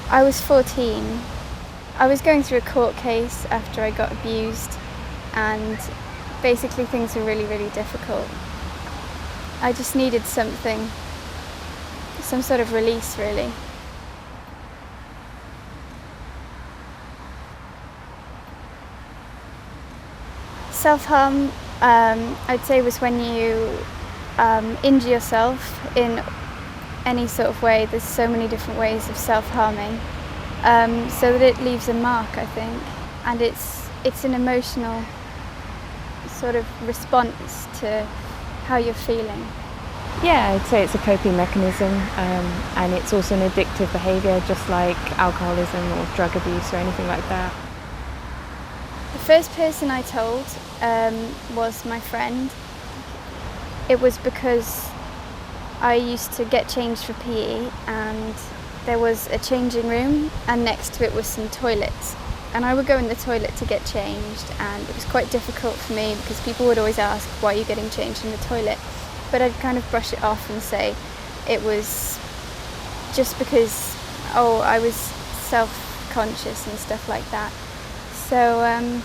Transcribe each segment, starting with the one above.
I was 14. I was going through a court case after I got abused, and basically things were really, really difficult. I just needed something, some sort of release, really. Self-harm, I'd say, was when you injure yourself in any sort of way. There's so many different ways of self-harming, so that it leaves a mark, I think, and it's an emotional sort of response to how you're feeling. Yeah, I'd say it's a coping mechanism, and it's also an addictive behaviour, just like alcoholism or drug abuse or anything like that. The first person I told was my friend. It was because I used to get changed for PE, and there was a changing room, and next to it was some toilets. And I would go in the toilet to get changed, and it was quite difficult for me because people would always ask, why are you getting changed in the toilet? But I'd kind of brush it off and say it was just because, I was self-conscious and stuff like that. So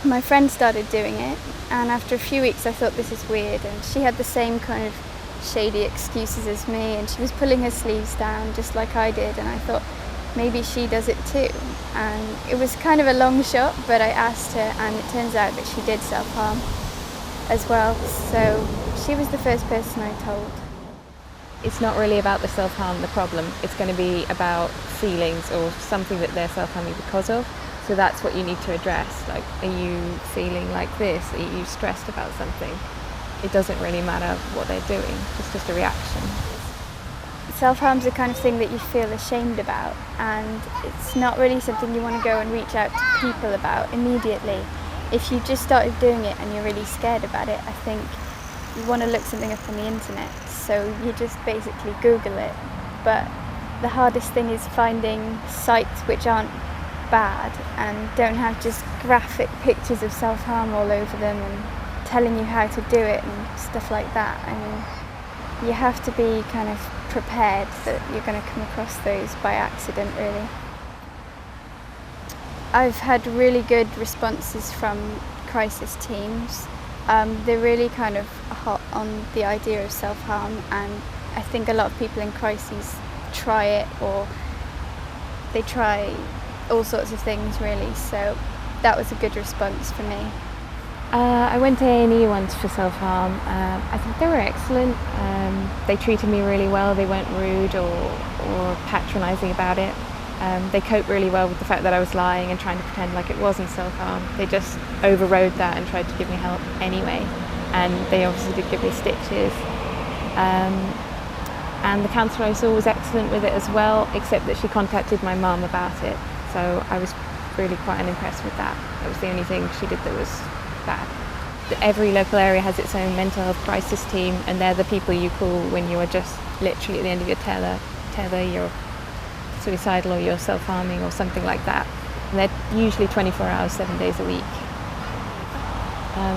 my friend started doing it, and after a few weeks I thought, this is weird, and she had the same kind of shady excuses as me, and she was pulling her sleeves down just like I did, and I thought maybe she does it too. And it was kind of a long shot, but I asked her, and it turns out that she did self-harm as well. So she was the first person I told. It's not really about the self-harm, the problem. It's going to be about feelings or something that they're self-harming because of. So that's what you need to address. Like, are you feeling like this? Are you stressed about something? It doesn't really matter what they're doing. It's just a reaction. Self-harm's the kind of thing that you feel ashamed about, and it's not really something you want to go and reach out to people about immediately. If you just started doing it and you're really scared about it, I think you want to look something up on the internet, so you just basically Google it. But the hardest thing is finding sites which aren't bad and don't have just graphic pictures of self-harm all over them and telling you how to do it and stuff like that. I mean, you have to be kind of prepared that you're going to come across those by accident, really. I've had really good responses from crisis teams. They're really kind of hot on the idea of self-harm, and I think a lot of people in crises try it, or they try all sorts of things, really, so that was a good response for me. I went to A&E once for self-harm. I think they were excellent. They treated me really well. They weren't rude or patronising about it. They coped really well with the fact that I was lying and trying to pretend like it wasn't self-harm. They just overrode that and tried to give me help anyway. And they obviously did give me stitches. And the counsellor I saw was excellent with it as well, except that she contacted my mum about it. So I was really quite unimpressed with that. That was the only thing she did that was bad. Every local area has its own mental health crisis team, and they're the people you call when you are just literally at the end of your tether, you're suicidal or you're self-harming or something like that. And they're usually 24 hours, 7 days a week.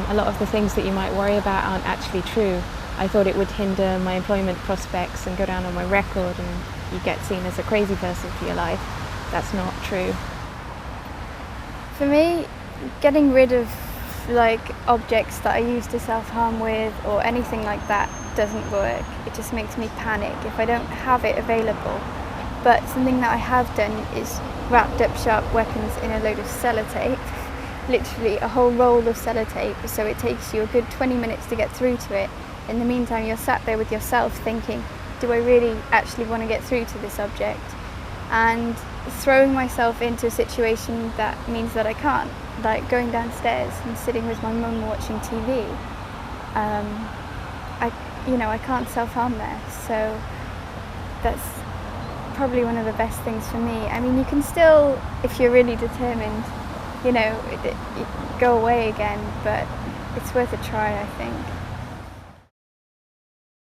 A lot of the things that you might worry about aren't actually true. I thought it would hinder my employment prospects and go down on my record, and you get seen as a crazy person for your life. That's not true. For me, getting rid of objects that I used to self-harm with or anything like that doesn't work. It just makes me panic if I don't have it available. But something that I have done is wrapped up sharp weapons in a load of sellotape, literally a whole roll of sellotape, so it takes you a good 20 minutes to get through to it. In the meantime, you're sat there with yourself thinking, do I really actually want to get through to this object? And throwing myself into a situation that means that I can't, like going downstairs and sitting with my mum watching TV. I can't self-harm there, so that's probably one of the best things for me. I mean, you can still, if you're really determined, go away again, but it's worth a try, I think.